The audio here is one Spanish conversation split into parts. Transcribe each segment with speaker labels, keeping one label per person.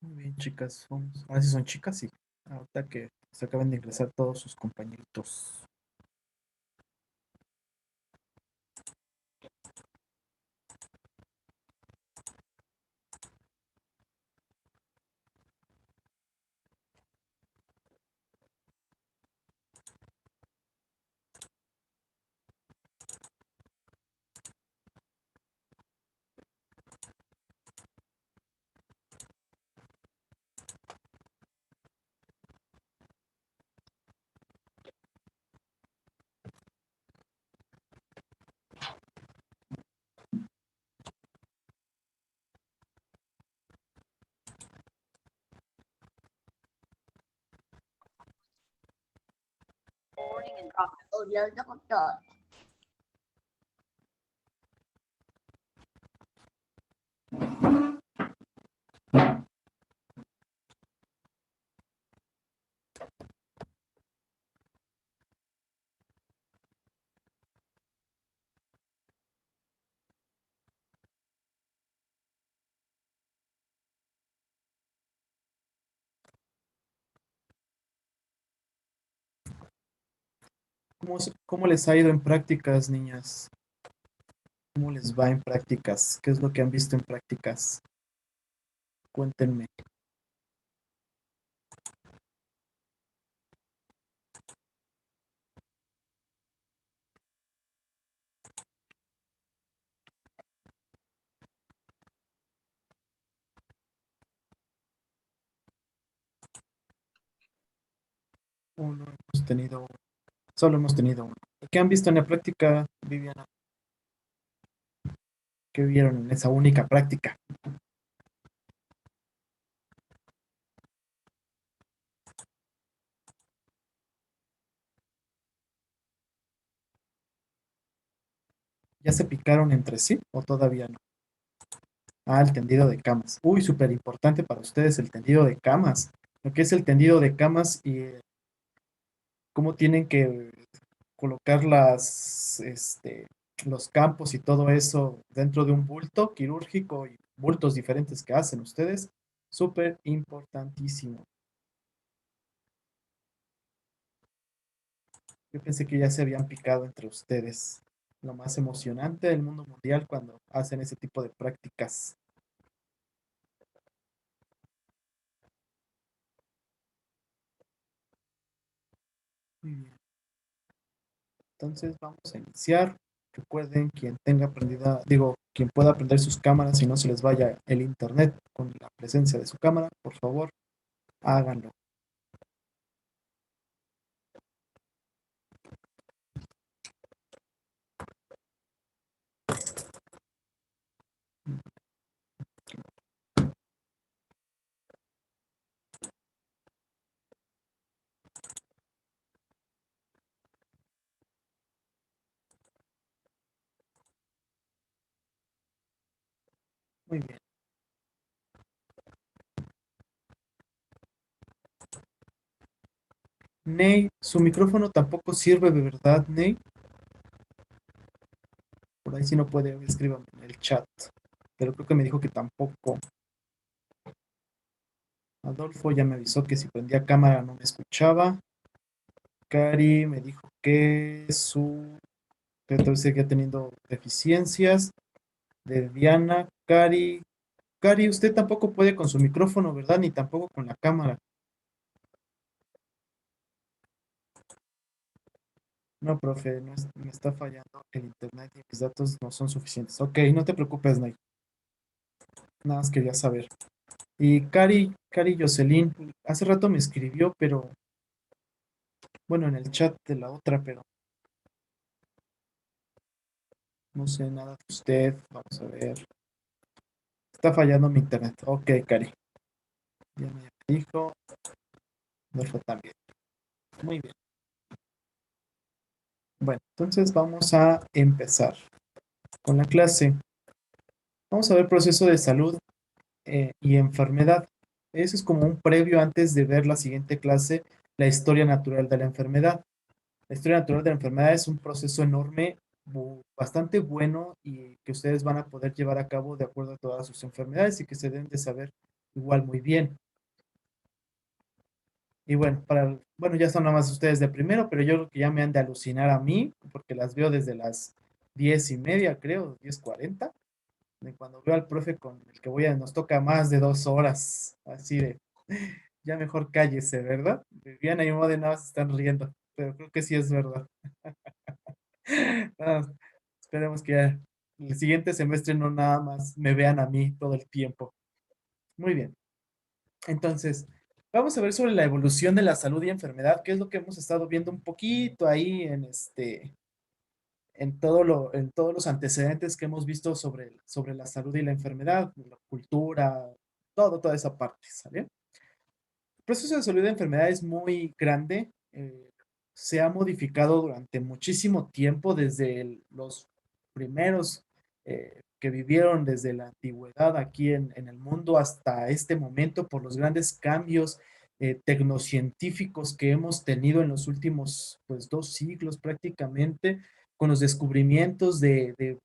Speaker 1: Muy bien, chicas. Ahora sí son chicas, sí. Ahorita que se acaban de ingresar todos sus compañeritos.
Speaker 2: Lớn nó con trời.
Speaker 1: ¿Cómo les ha ido en prácticas, niñas? ¿Cómo les va en prácticas? ¿Qué es lo que han visto en prácticas? Cuéntenme. Uno hemos tenido, solo hemos tenido uno. ¿Qué han visto en la práctica, Viviana? ¿Qué vieron en esa única práctica? ¿Ya se picaron entre sí o todavía no? Ah, el tendido de camas. Uy, súper importante para ustedes el tendido de camas. Lo que es el tendido de camas y cómo tienen que colocar los campos y todo eso dentro de un bulto quirúrgico y bultos diferentes que hacen ustedes. Súper importantísimo. Yo pensé que ya se habían picado entre ustedes. Lo más emocionante del mundo mundial cuando hacen ese tipo de prácticas. Muy bien. Entonces vamos a iniciar. Recuerden, quien tenga prendida, digo, quien pueda prender sus cámaras y no se les vaya el internet con la presencia de su cámara, por favor, háganlo. Muy bien. Ney, su micrófono tampoco sirve de verdad, Ney. Por ahí si no puede, escríbame en el chat. Pero creo que me dijo que tampoco. Adolfo ya me avisó que si prendía cámara no me escuchaba. Cari me dijo que tal vez seguía teniendo deficiencias. De Diana, Cari, usted tampoco puede con su micrófono, ¿verdad? Ni tampoco con la cámara. No, profe, no me está fallando el internet y mis datos no son suficientes. Ok, no te preocupes, Ney. Nada más quería saber. Y Cari Jocelyn, hace rato me escribió, pero bueno, en el chat de la otra, pero no sé nada de usted. Vamos a ver. Está fallando mi internet. Ok, Cari. Ya me dijo. Adolfo también. Muy bien. Bueno, entonces vamos a empezar con la clase. Vamos a ver proceso de salud y enfermedad. Eso es como un previo antes de ver la siguiente clase, la historia natural de la enfermedad. La historia natural de la enfermedad es un proceso enorme, bastante bueno y que ustedes van a poder llevar a cabo de acuerdo a todas sus enfermedades y que se deben de saber igual muy bien. Y bueno, bueno, ya son nada más ustedes de primero, pero yo creo que ya me han de alucinar a mí, porque las veo desde las 10:30, creo, 10:40, de cuando veo al profe con el que nos toca más de 2 horas, así de, ya mejor cállese, ¿verdad? Viviana y Mode nada más están riendo, pero creo que sí es verdad. Ah, esperemos que ya el siguiente semestre no nada más me vean a mí todo el tiempo. Muy bien. Entonces, vamos a ver sobre la evolución de la salud y enfermedad, que es lo que hemos estado viendo un poquito ahí en todos los antecedentes que hemos visto sobre la salud y la enfermedad, la cultura, toda esa parte, ¿sale? El proceso de salud y enfermedad es muy grande, se ha modificado durante muchísimo tiempo, desde los primeros que vivieron desde la antigüedad aquí en el mundo hasta este momento, por los grandes cambios tecnocientíficos que hemos tenido en los últimos, pues, 2 siglos prácticamente, con los descubrimientos de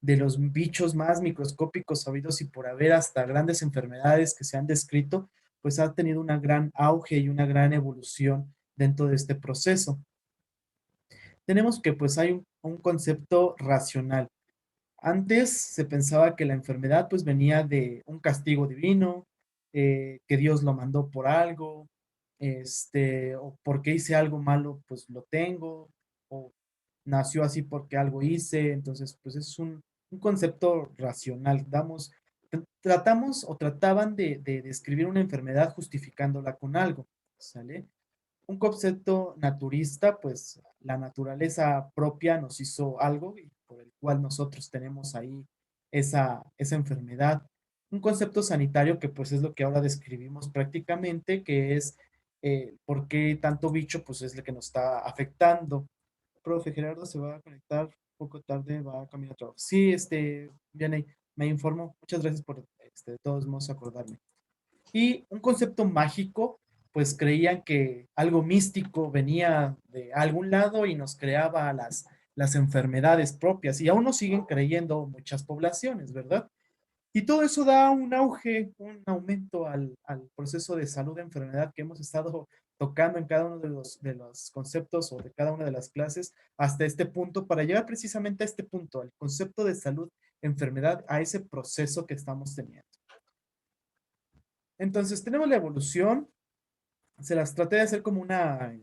Speaker 1: los bichos más microscópicos habidos y por haber, hasta grandes enfermedades que se han descrito, pues ha tenido una gran auge y una gran evolución dentro de este proceso. Tenemos que pues hay un concepto racional. Antes se pensaba que la enfermedad pues venía de un castigo divino, que Dios lo mandó por algo, o porque hice algo malo pues lo tengo, o nació así porque algo hice. Entonces pues es un concepto racional. Tratamos o trataban de describir una enfermedad justificándola con algo, ¿sale? Un concepto naturista, pues la naturaleza propia nos hizo algo y por el cual nosotros tenemos ahí esa enfermedad. Un concepto sanitario que pues es lo que ahora describimos prácticamente, que es por qué tanto bicho pues es lo que nos está afectando. Profe Gerardo se va a conectar poco tarde, va a caminar a trabajo. Sí, viene, me informo. Muchas gracias por, de todos modos, acordarme. Y un concepto mágico, pues creían que algo místico venía de algún lado y nos creaba las enfermedades propias. Y aún nos siguen creyendo muchas poblaciones, ¿verdad? Y todo eso da un auge, un aumento al proceso de salud de enfermedad que hemos estado tocando en cada uno de los conceptos o de cada una de las clases hasta este punto, para llegar precisamente a este punto, al concepto de salud, enfermedad, a ese proceso que estamos teniendo. Entonces, tenemos la evolución, se las traté de hacer como una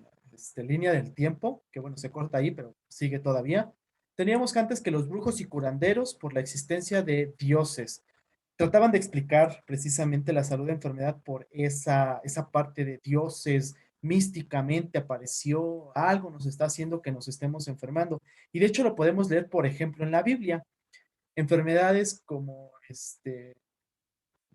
Speaker 1: línea del tiempo, que bueno, se corta ahí, pero sigue todavía. Teníamos antes que los brujos y curanderos, por la existencia de dioses, trataban de explicar precisamente la salud de enfermedad por esa parte de dioses, místicamente apareció algo, nos está haciendo que nos estemos enfermando. Y de hecho lo podemos leer, por ejemplo, en la Biblia. Enfermedades como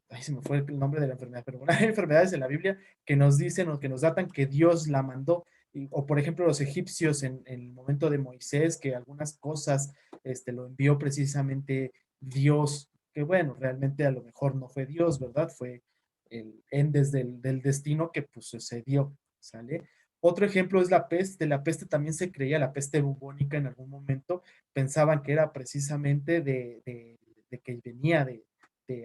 Speaker 1: ay, se me fue el nombre de la enfermedad, pero bueno, hay enfermedades en la Biblia que nos dicen o que nos datan que Dios la mandó. O por ejemplo los egipcios en el momento de Moisés, que algunas cosas lo envió precisamente Dios, que bueno, realmente a lo mejor no fue Dios, ¿verdad? Fue el endes del destino que pues sucedió, ¿sale? Otro ejemplo es la peste. La peste también se creía, la peste bubónica en algún momento, pensaban que era precisamente de que venía de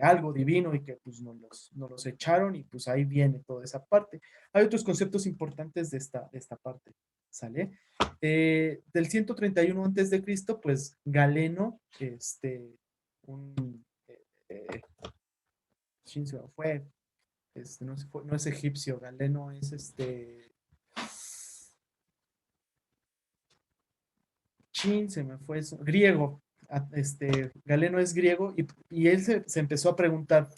Speaker 1: algo divino y que pues nos los echaron y pues ahí viene toda esa parte. Hay otros conceptos importantes de esta parte, ¿sale? Del 131 antes de Cristo, pues Galeno, un, eh, ¿quién se me fue? No es egipcio, Galeno es se me fue eso, griego. Galeno es griego y él se empezó a preguntar,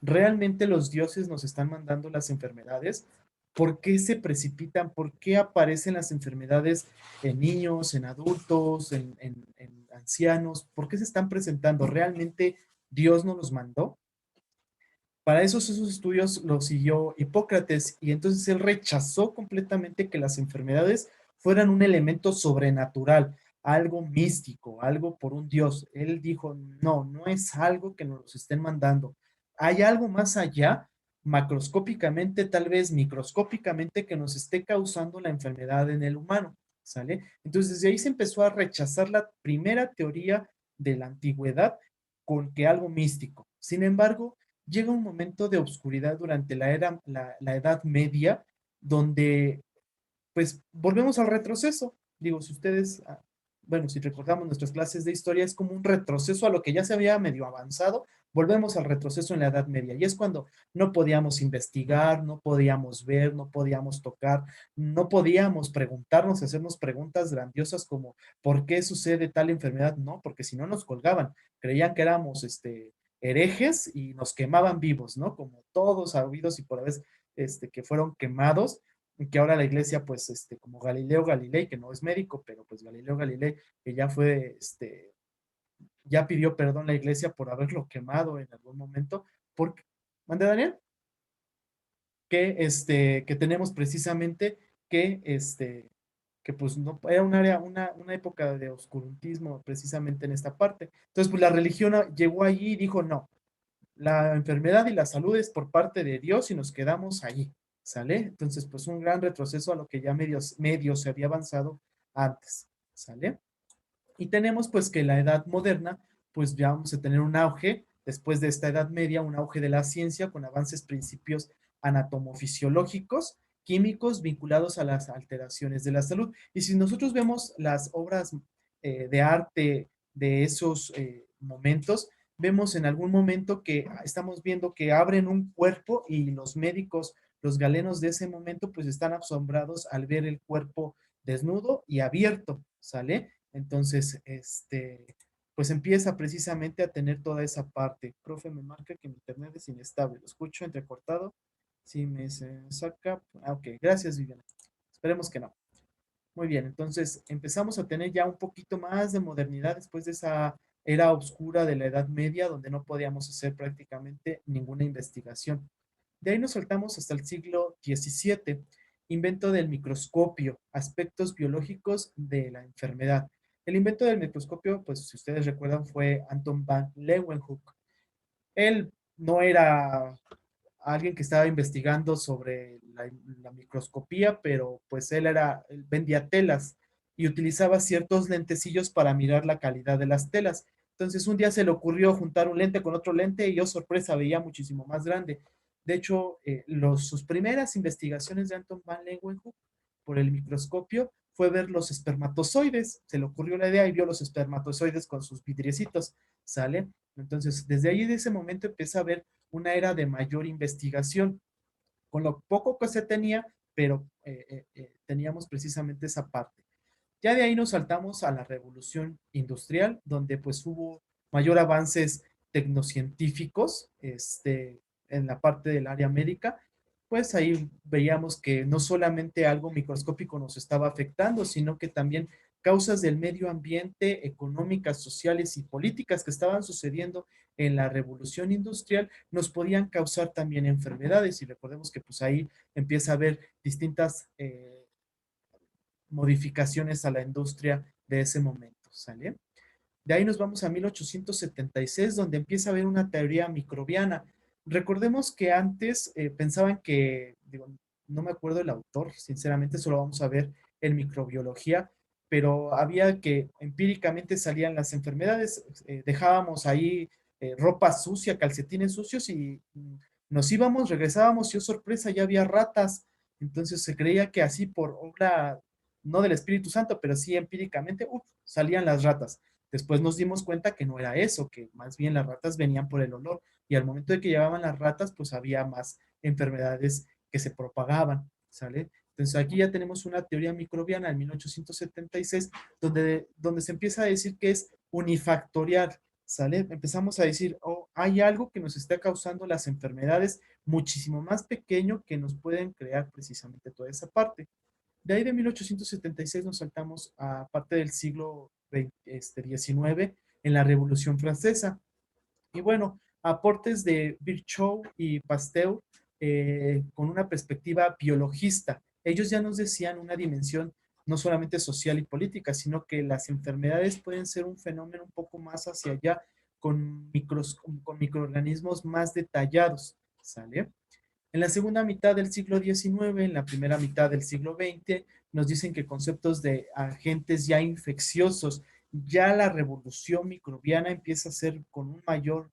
Speaker 1: ¿realmente los dioses nos están mandando las enfermedades? ¿Por qué se precipitan? ¿Por qué aparecen las enfermedades en niños, en adultos, en ancianos? ¿Por qué se están presentando? ¿Realmente Dios nos los mandó? Para esos estudios los siguió Hipócrates y entonces él rechazó completamente que las enfermedades fueran un elemento sobrenatural, algo místico, algo por un dios. Él dijo, no, no es algo que nos estén mandando. Hay algo más allá, macroscópicamente, tal vez microscópicamente, que nos esté causando la enfermedad en el humano, ¿sale? Entonces desde ahí se empezó a rechazar la primera teoría de la antigüedad con que algo místico. Sin embargo, llega un momento de oscuridad durante la Edad Media, donde pues volvemos al retroceso. Digo, si ustedes, bueno, si recordamos nuestras clases de historia, es como un retroceso a lo que ya se había medio avanzado, volvemos al retroceso en la Edad Media. Y es cuando no podíamos investigar, no podíamos ver, no podíamos tocar, no podíamos preguntarnos, hacernos preguntas grandiosas como ¿por qué sucede tal enfermedad? No, porque si no nos colgaban, creían que éramos herejes y nos quemaban vivos, ¿no? Como todos habidos y por haber que fueron quemados que ahora la iglesia, pues, como Galileo Galilei, que no es médico, pero pues Galileo Galilei, que ya fue, ya pidió perdón la iglesia por haberlo quemado en algún momento, porque, ¿mande Daniel? Que tenemos precisamente que, que pues no, era un área, una época de oscurantismo precisamente en esta parte. Entonces, pues la religión llegó allí y dijo, no, la enfermedad y la salud es por parte de Dios y nos quedamos allí, ¿sale? Entonces, pues un gran retroceso a lo que ya medio se había avanzado antes, ¿sale? Y tenemos pues que la edad moderna, pues ya vamos a tener un auge, después de esta edad media, un auge de la ciencia con avances principios anatomofisiológicos, químicos vinculados a las alteraciones de la salud. Y si nosotros vemos las obras de arte de esos momentos, vemos en algún momento que estamos viendo que abren un cuerpo y los médicos, los galenos de ese momento, pues están asombrados al ver el cuerpo desnudo y abierto, ¿sale? Entonces, pues empieza precisamente a tener toda esa parte. Profe, me marca que mi internet es inestable. Lo escucho entrecortado. Si me saca. Ok, gracias, Viviana. Esperemos que no. Muy bien, entonces empezamos a tener ya un poquito más de modernidad después de esa era oscura de la Edad Media, donde no podíamos hacer prácticamente ninguna investigación. De ahí nos saltamos hasta el siglo XVII, invento del microscopio, aspectos biológicos de la enfermedad. El invento del microscopio, pues si ustedes recuerdan, fue Anton van Leeuwenhoek. Él no era alguien que estaba investigando sobre la microscopía, pero pues él vendía telas y utilizaba ciertos lentecillos para mirar la calidad de las telas. Entonces un día se le ocurrió juntar un lente con otro lente y yo, sorpresa, veía muchísimo más grande. De hecho, sus primeras investigaciones de Anton van Leeuwenhoek por el microscopio fue ver los espermatozoides. Se le ocurrió la idea y vio los espermatozoides con sus vidriecitos, ¿sale? Entonces, desde ahí, de ese momento, empieza a ver una era de mayor investigación, con lo poco que se tenía, pero teníamos precisamente esa parte. Ya de ahí nos saltamos a la revolución industrial, donde pues hubo mayor avances tecnocientíficos en la parte del área médica, pues ahí veíamos que no solamente algo microscópico nos estaba afectando, sino que también causas del medio ambiente, económicas, sociales y políticas que estaban sucediendo en la revolución industrial nos podían causar también enfermedades. Y recordemos que pues ahí empieza a haber distintas modificaciones a la industria de ese momento, ¿sale? De ahí nos vamos a 1876, donde empieza a haber una teoría microbiana. Recordemos que antes pensaban que, digo, no me acuerdo el autor, sinceramente, solo vamos a ver en microbiología, pero había que empíricamente salían las enfermedades, dejábamos ahí ropa sucia, calcetines sucios y nos íbamos, regresábamos y, oh sorpresa, ya había ratas. Entonces se creía que así por obra, no del Espíritu Santo, pero sí empíricamente, salían las ratas. Después nos dimos cuenta que no era eso, que más bien las ratas venían por el olor y al momento de que llevaban las ratas, pues había más enfermedades que se propagaban, ¿sale? Entonces aquí ya tenemos una teoría microbiana en 1876 donde se empieza a decir que es unifactorial, ¿sale? Empezamos a decir, oh, hay algo que nos está causando las enfermedades muchísimo más pequeño que nos pueden crear precisamente toda esa parte. De ahí de 1876 nos saltamos a parte del siglo XIX en la Revolución Francesa. Y bueno, aportes de Virchow y Pasteur con una perspectiva biologista. Ellos ya nos decían una dimensión no solamente social y política, sino que las enfermedades pueden ser un fenómeno un poco más hacia allá con microorganismos más detallados, ¿sale? En la segunda mitad del siglo XIX, en la primera mitad del siglo XX, nos dicen que conceptos de agentes ya infecciosos, ya la revolución microbiana empieza a ser con un mayor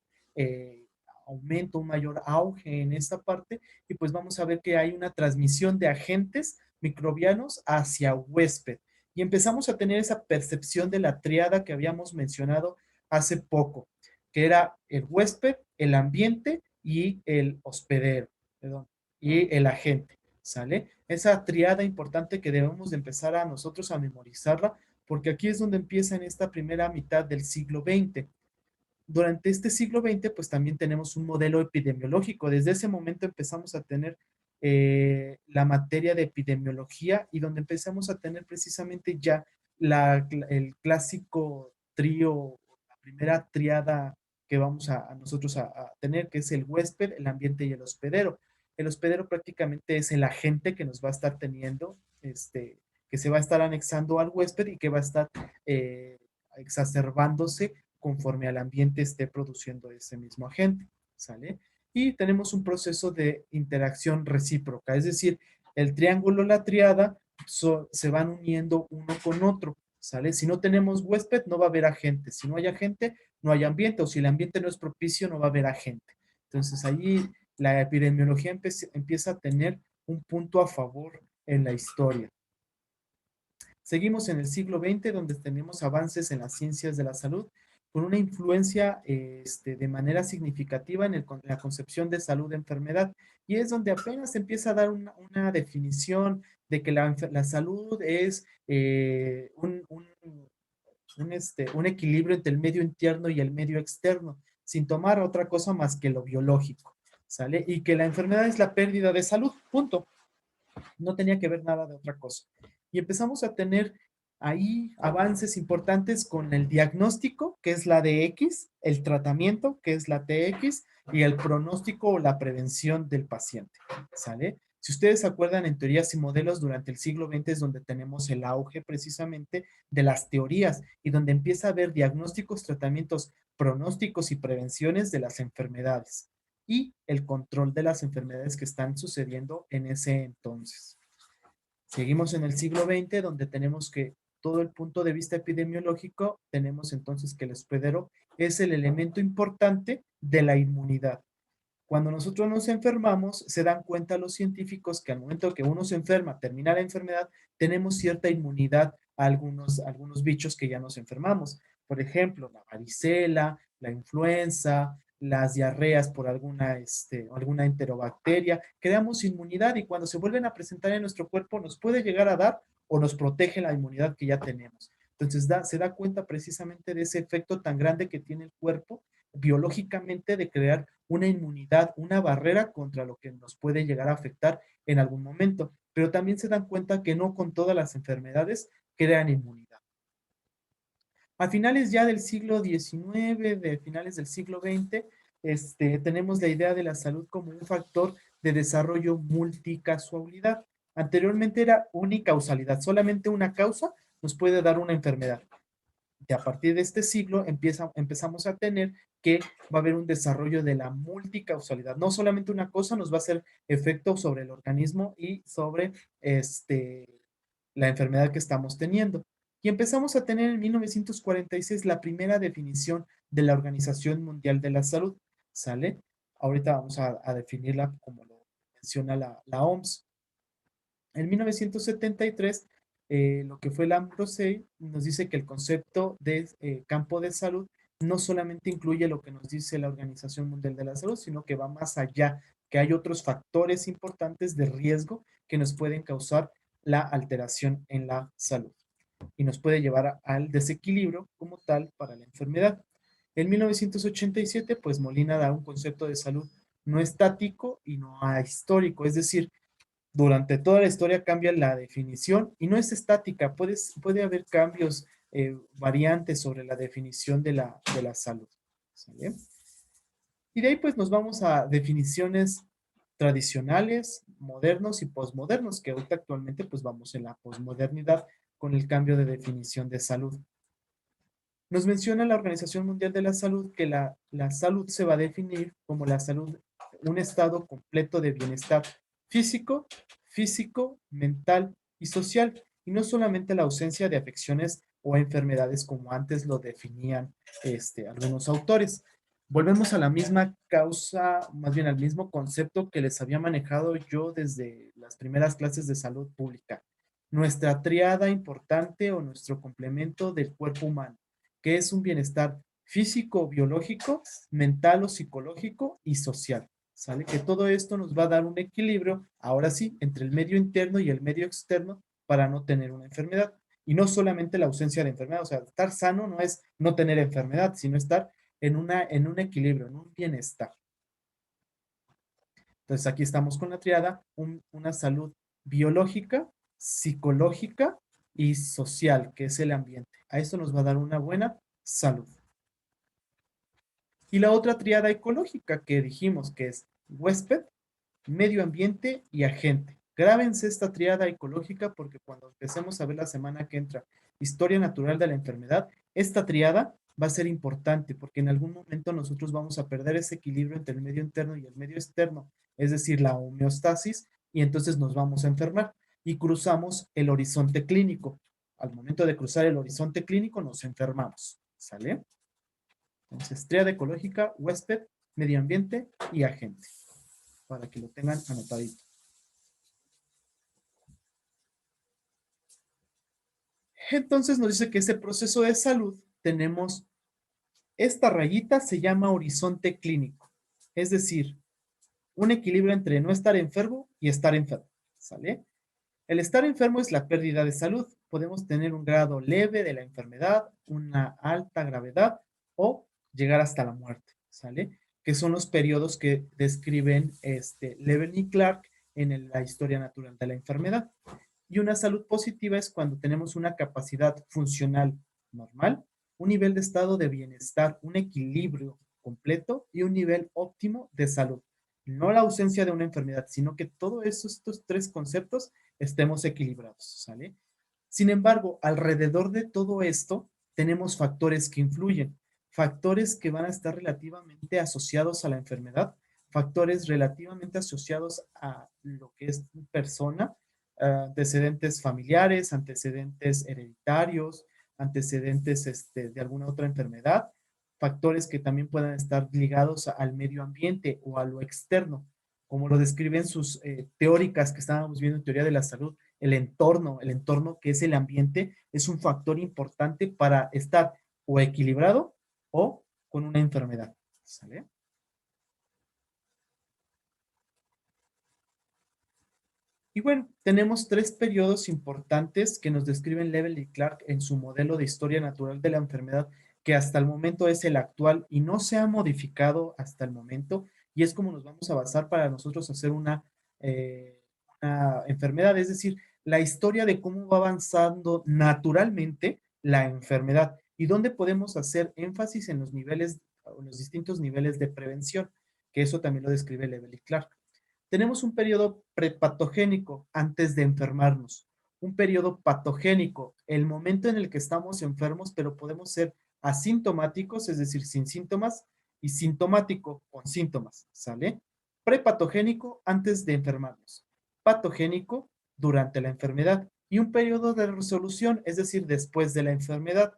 Speaker 1: aumento, un mayor auge en esta parte, y pues vamos a ver que hay una transmisión de agentes microbianos hacia huésped. Y empezamos a tener esa percepción de la triada que habíamos mencionado hace poco, que era el huésped, el ambiente y el hospedero, perdón, y el agente, ¿sale? Esa triada importante que debemos de empezar a nosotros a memorizarla, porque aquí es donde empieza en esta primera mitad del siglo XX. Durante este siglo XX, pues también tenemos un modelo epidemiológico. Desde ese momento empezamos a tener la materia de epidemiología y donde empezamos a tener precisamente ya el clásico trío, la primera triada que vamos a nosotros a tener, que es el huésped, el ambiente y el hospedero. El hospedero prácticamente es el agente que nos va a estar teniendo, que se va a estar anexando al huésped y que va a estar exacerbándose conforme al ambiente esté produciendo ese mismo agente, ¿sale? Y tenemos un proceso de interacción recíproca, es decir, el triángulo, la triada, se van uniendo uno con otro, ¿sale? Si no tenemos huésped, no va a haber agente. Si no hay agente, no hay ambiente. O si el ambiente no es propicio, no va a haber agente. Entonces, ahí la epidemiología empieza a tener un punto a favor en la historia. Seguimos en el siglo XX, donde tenemos avances en las ciencias de la salud, con una influencia de manera significativa en la concepción de salud-enfermedad. Y es donde apenas empieza a dar una definición de que la salud es un equilibrio entre el medio interno y el medio externo, sin tomar otra cosa más que lo biológico, ¿sale? Y que la enfermedad es la pérdida de salud, punto. No tenía que ver nada de otra cosa. Y empezamos a tener ahí avances importantes con el diagnóstico, que es la DX, el tratamiento, que es la TX, y el pronóstico o la prevención del paciente, ¿sale? Si ustedes se acuerdan, en teorías y modelos durante el siglo XX es donde tenemos el auge precisamente de las teorías y donde empieza a haber diagnósticos, tratamientos, pronósticos y prevenciones de las enfermedades y el control de las enfermedades que están sucediendo en ese entonces. Seguimos en el siglo XX, donde tenemos que todo el punto de vista epidemiológico, tenemos entonces que el hospedero es el elemento importante de la inmunidad. Cuando nosotros nos enfermamos, se dan cuenta los científicos que al momento que uno se enferma, termina la enfermedad, tenemos cierta inmunidad a algunos bichos que ya nos enfermamos. Por ejemplo, la varicela, la influenza, las diarreas por alguna enterobacteria, creamos inmunidad y cuando se vuelven a presentar en nuestro cuerpo nos puede llegar a dar o nos protege la inmunidad que ya tenemos. Entonces se da cuenta precisamente de ese efecto tan grande que tiene el cuerpo biológicamente de crear una inmunidad, una barrera contra lo que nos puede llegar a afectar en algún momento. Pero también se dan cuenta que no con todas las enfermedades crean inmunidad. A finales ya del siglo XIX, de finales del siglo XX, tenemos la idea de la salud como un factor de desarrollo multicausalidad. Anteriormente era unicausalidad, solamente una causa nos puede dar una enfermedad. Y a partir de este siglo empezamos a tener que va a haber un desarrollo de la multicausalidad. No solamente una cosa nos va a hacer efecto sobre el organismo y sobre la enfermedad que estamos teniendo. Y empezamos a tener en 1946 la primera definición de la Organización Mundial de la Salud. ¿Sale? Ahorita vamos a definirla como lo menciona la OMS. En 1973, lo que fue el AMPROSEI nos dice que el concepto de campo de salud no solamente incluye lo que nos dice la Organización Mundial de la Salud, sino que va más allá, que hay otros factores importantes de riesgo que nos pueden causar la alteración en la salud y nos puede llevar al desequilibrio como tal para la enfermedad. En 1987, pues Molina da un concepto de salud no estático y no ahistórico, es decir, durante toda la historia cambia la definición y no es estática, puede haber cambios, variantes sobre la definición de la salud. ¿Sale? Y de ahí pues nos vamos a definiciones tradicionales, modernos y posmodernos, que ahorita actualmente pues vamos en la posmodernidad con el cambio de definición de salud. Nos menciona la Organización Mundial de la Salud que la salud se va a definir como la salud, un estado completo de bienestar físico, mental y social, y no solamente la ausencia de afecciones o enfermedades como antes lo definían algunos autores. Volvemos a la misma causa, más bien al mismo concepto que les había manejado yo desde las primeras clases de salud pública. Nuestra triada importante o nuestro complemento del cuerpo humano, que es un bienestar físico, biológico, mental o psicológico y social. ¿Sale? Que todo esto nos va a dar un equilibrio, ahora sí, entre el medio interno y el medio externo para no tener una enfermedad. Y no solamente la ausencia de enfermedad, o sea, estar sano no es no tener enfermedad, sino estar en un equilibrio, en un bienestar. Entonces aquí estamos con la triada, una salud biológica, psicológica y social, que es el ambiente. A esto nos va a dar una buena salud. Y la otra triada ecológica que dijimos que es huésped, medio ambiente y agente. Grábense esta triada ecológica porque cuando empecemos a ver la semana que entra historia natural de la enfermedad, esta triada va a ser importante porque en algún momento nosotros vamos a perder ese equilibrio entre el medio interno y el medio externo, es decir, la homeostasis, y entonces nos vamos a enfermar y cruzamos el horizonte clínico. Al momento de cruzar el horizonte clínico nos enfermamos, ¿sale? Entonces, triada ecológica, huésped, medio ambiente y agente, para que lo tengan anotadito. Entonces nos dice que ese proceso de salud tenemos, esta rayita se llama horizonte clínico, es decir, un equilibrio entre no estar enfermo y estar enfermo, ¿sale? El estar enfermo es la pérdida de salud. Podemos tener un grado leve de la enfermedad, una alta gravedad o llegar hasta la muerte, ¿sale? Que son los periodos que describen Levin y Clark en la historia natural de la enfermedad. Y una salud positiva es cuando tenemos una capacidad funcional normal, un nivel de estado de bienestar, un equilibrio completo y un nivel óptimo de salud. No la ausencia de una enfermedad, sino que todos estos tres conceptos estemos equilibrados, ¿sale? Sin embargo, alrededor de todo esto tenemos factores que influyen, factores que van a estar relativamente asociados a la enfermedad, factores relativamente asociados a lo que es persona, antecedentes familiares, antecedentes hereditarios, antecedentes de alguna otra enfermedad, factores que también puedan estar ligados al medio ambiente o a lo externo, como lo describen sus teóricas que estábamos viendo en teoría de la salud. El entorno que es el ambiente, es un factor importante para estar o equilibrado o con una enfermedad. ¿Sale? Y bueno, tenemos tres periodos importantes que nos describen Level y Clark en su modelo de historia natural de la enfermedad, que hasta el momento es el actual y no se ha modificado hasta el momento, y es como nos vamos a basar para nosotros hacer una enfermedad, es decir, la historia de cómo va avanzando naturalmente la enfermedad y dónde podemos hacer énfasis en los niveles, en los distintos niveles de prevención, que eso también lo describe Level y Clark. Tenemos un periodo prepatogénico antes de enfermarnos, un periodo patogénico, el momento en el que estamos enfermos, pero podemos ser asintomáticos, es decir, sin síntomas, y sintomático con síntomas, ¿sale? Prepatogénico antes de enfermarnos, patogénico durante la enfermedad y un periodo de resolución, es decir, después de la enfermedad.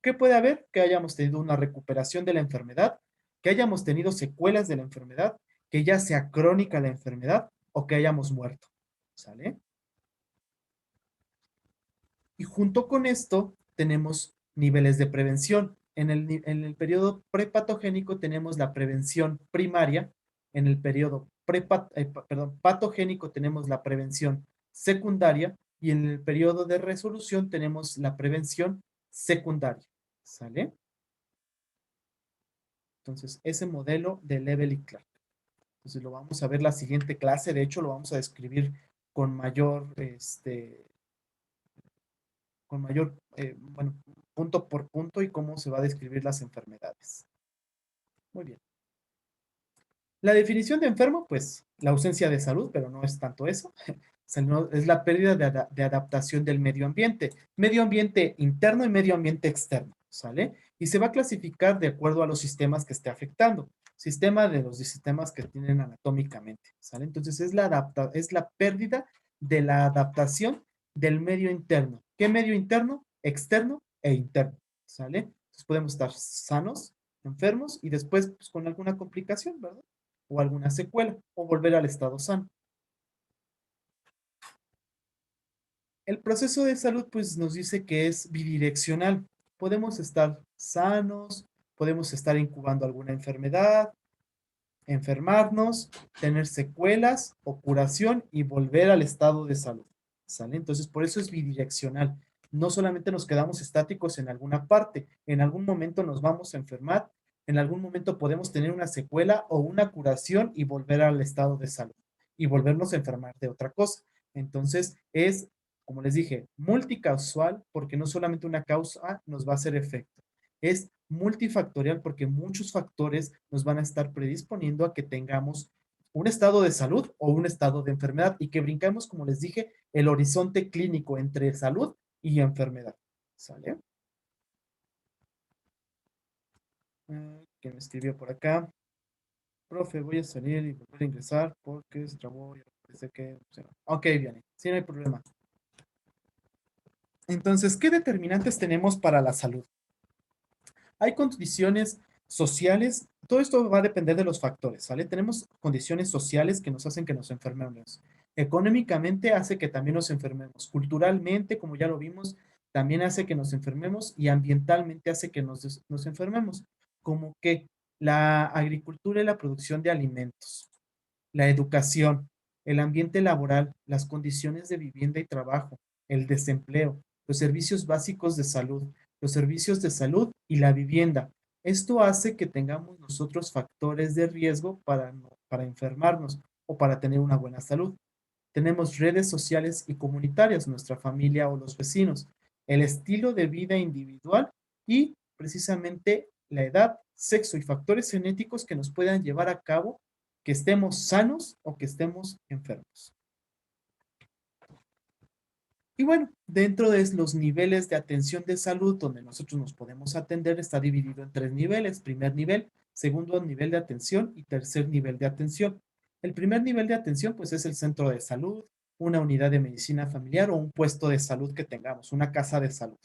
Speaker 1: ¿Qué puede haber? Que hayamos tenido una recuperación de la enfermedad, que hayamos tenido secuelas de la enfermedad, que ya sea crónica la enfermedad o que hayamos muerto. ¿Sale? Y junto con esto tenemos niveles de prevención. En el periodo prepatogénico tenemos la prevención primaria, en el periodo patogénico tenemos la prevención secundaria y en el periodo de resolución tenemos la prevención secundaria. ¿Sale? Entonces, ese modelo de Level y Clark. Entonces, lo vamos a ver la siguiente clase. De hecho, lo vamos a describir con mayor, bueno, punto por punto y cómo se va a describir las enfermedades. Muy bien. La definición de enfermo, pues, la ausencia de salud, pero no es tanto eso. Es la pérdida de adaptación del medio ambiente interno y medio ambiente externo, ¿sale? Y se va a clasificar de acuerdo a los sistemas que esté afectando, sistema de los sistemas que tienen anatómicamente, ¿sale? Entonces es la pérdida de la adaptación del medio interno. ¿Qué medio interno? Externo e interno, ¿sale? Entonces podemos estar sanos enfermos y después pues, con alguna complicación, ¿verdad? O alguna secuela, o volver al estado sano. El proceso de salud pues nos dice que es bidireccional. Podemos estar sanos, podemos estar incubando alguna enfermedad, enfermarnos, tener secuelas o curación y volver al estado de salud. ¿Sale? Entonces, por eso es bidireccional. No solamente nos quedamos estáticos en alguna parte, en algún momento nos vamos a enfermar, en algún momento podemos tener una secuela o una curación y volver al estado de salud y volvernos a enfermar de otra cosa. Entonces, es, como les dije, multicausal porque no solamente una causa nos va a hacer efecto. Es multifactorial porque muchos factores nos van a estar predisponiendo a que tengamos un estado de salud o un estado de enfermedad y que brincamos, como les dije, el horizonte clínico entre salud y enfermedad. ¿Sale? ¿Quién me escribió por acá? Profe, voy a salir y volver a ingresar porque se trabó y parece que... Ok, bien, sí, no hay problema. Entonces, ¿qué determinantes tenemos para la salud? Hay condiciones sociales, todo esto va a depender de los factores, ¿vale? Tenemos condiciones sociales que nos hacen que nos enfermemos. Económicamente hace que también nos enfermemos. Culturalmente, como ya lo vimos, también hace que nos enfermemos y ambientalmente hace que nos enfermemos. Como que la agricultura y la producción de alimentos, la educación, el ambiente laboral, las condiciones de vivienda y trabajo, el desempleo, los servicios básicos de salud, los servicios de salud y la vivienda. Esto hace que tengamos nosotros factores de riesgo para enfermarnos o para tener una buena salud. Tenemos redes sociales y comunitarias, nuestra familia o los vecinos, el estilo de vida individual y precisamente la edad, sexo y factores genéticos que nos puedan llevar a cabo que estemos sanos o que estemos enfermos. Y bueno, dentro de los niveles de atención de salud donde nosotros nos podemos atender está dividido en 3 niveles. Primer nivel, segundo nivel de atención y tercer nivel de atención. El primer nivel de atención pues es el centro de salud, una unidad de medicina familiar o un puesto de salud que tengamos, una casa de salud.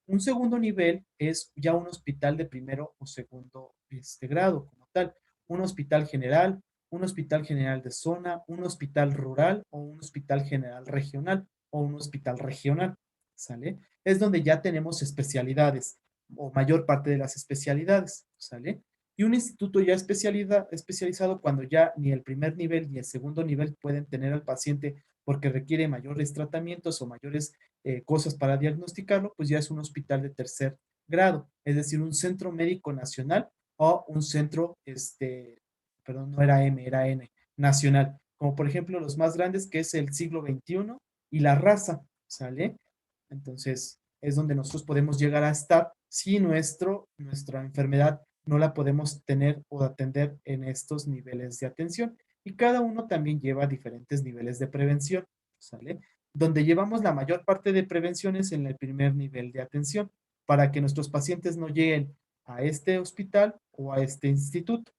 Speaker 1: Un segundo nivel es ya un hospital de primero o segundo grado como tal, un hospital general de zona, un hospital rural o un hospital general regional o un hospital regional, ¿sale? Es donde ya tenemos especialidades o mayor parte de las especialidades, ¿sale? Y un instituto ya especializado cuando ya ni el primer nivel ni el segundo nivel pueden tener al paciente porque requiere mayores tratamientos o mayores cosas para diagnosticarlo, pues ya es un hospital de tercer grado, es decir, un centro médico nacional o un centro, perdón, no era M, era N, nacional, como por ejemplo los más grandes que es el siglo XXI y la raza, ¿sale? Entonces es donde nosotros podemos llegar a estar si nuestra enfermedad no la podemos tener o atender en estos niveles de atención. Y cada uno también lleva diferentes niveles de prevención, ¿sale? Donde llevamos la mayor parte de prevenciones en el primer nivel de atención para que nuestros pacientes no lleguen a este hospital o a este instituto.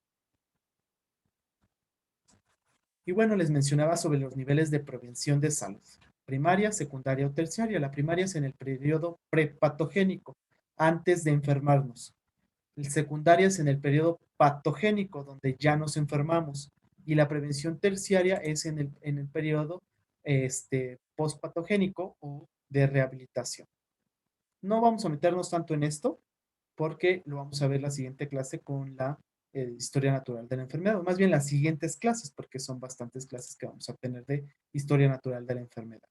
Speaker 1: Y bueno, les mencionaba sobre los niveles de prevención de salud. Primaria, secundaria o terciaria. La primaria es en el periodo prepatogénico, antes de enfermarnos. El secundaria es en el periodo patogénico, donde ya nos enfermamos. Y la prevención terciaria es en el periodo postpatogénico o de rehabilitación. No vamos a meternos tanto en esto porque lo vamos a ver la siguiente clase con la historia natural de la enfermedad, o más bien las siguientes clases, porque son bastantes clases que vamos a tener de historia natural de la enfermedad.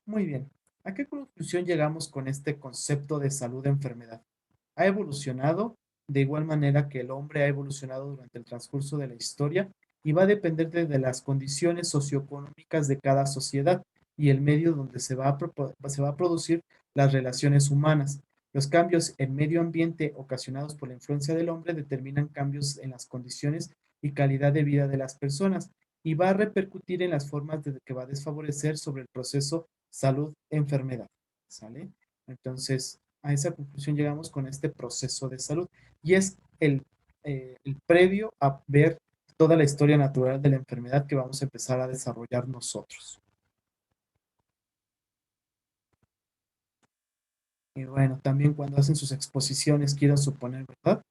Speaker 1: Muy bien. ¿A qué conclusión llegamos con este concepto de salud-enfermedad? Ha evolucionado de igual manera que el hombre ha evolucionado durante el transcurso de la historia y va a depender de las condiciones socioeconómicas de cada sociedad y el medio donde se va a producir las relaciones humanas. Los cambios en medio ambiente ocasionados por la influencia del hombre determinan cambios en las condiciones y calidad de vida de las personas y va a repercutir en las formas de que va a desfavorecer sobre el proceso salud-enfermedad. ¿Sale? Entonces, a esa conclusión llegamos con este proceso de salud y es el previo a ver toda la historia natural de la enfermedad que vamos a empezar a desarrollar nosotros. Y bueno, también cuando hacen sus exposiciones, quiero suponer, ¿verdad?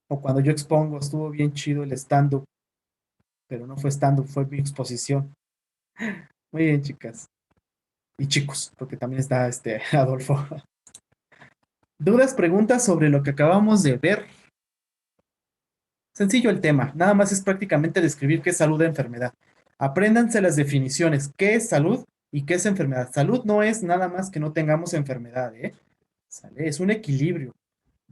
Speaker 1: O cuando yo expongo, estuvo bien chido el stand-up, pero no fue stand-up, fue mi exposición. Muy bien, chicas. Y chicos, porque también está este Adolfo. Dudas, preguntas sobre lo que acabamos de ver. Sencillo el tema, nada más es prácticamente describir qué es salud e enfermedad. Apréndanse las definiciones, qué es salud y qué es enfermedad. Salud no es nada más que no tengamos enfermedad, ¿eh? ¿Sale? Es un equilibrio,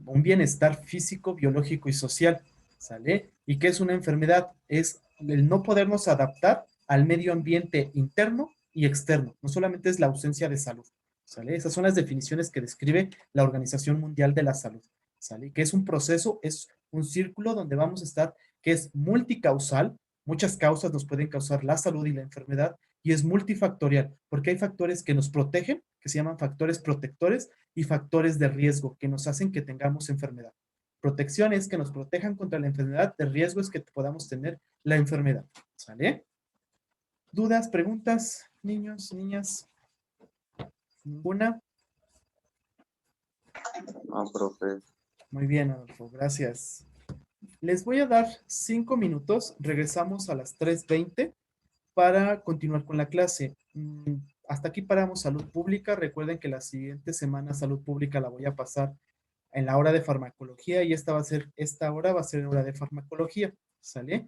Speaker 1: un bienestar físico, biológico y social, ¿sale? ¿Y qué es una enfermedad? Es el no podernos adaptar al medio ambiente interno y externo. No solamente es la ausencia de salud, ¿sale? Esas son las definiciones que describe la Organización Mundial de la Salud, ¿sale? Que es un proceso, es un círculo donde vamos a estar, que es multicausal, muchas causas nos pueden causar la salud y la enfermedad, y es multifactorial, porque hay factores que nos protegen, que se llaman factores protectores, y factores de riesgo que nos hacen que tengamos enfermedad. Protección es que nos protejan contra la enfermedad, de riesgo es que podamos tener la enfermedad. ¿Sale? ¿Dudas, preguntas, niños, niñas? ¿Ninguna?
Speaker 3: No, profe.
Speaker 1: Muy bien, Adolfo, gracias. Les voy a dar 5 minutos, regresamos a las 3:20 para continuar con la clase. Hasta aquí paramos salud pública. Recuerden que la siguiente semana salud pública la voy a pasar en la hora de farmacología y esta hora va a ser hora de farmacología, ¿sale?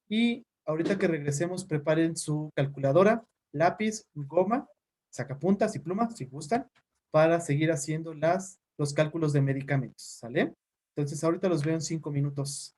Speaker 1: Y ahorita que regresemos, preparen su calculadora, lápiz, goma, sacapuntas y plumas, si gustan, para seguir haciendo los cálculos de medicamentos, ¿sale? Entonces ahorita los veo en 5 minutos.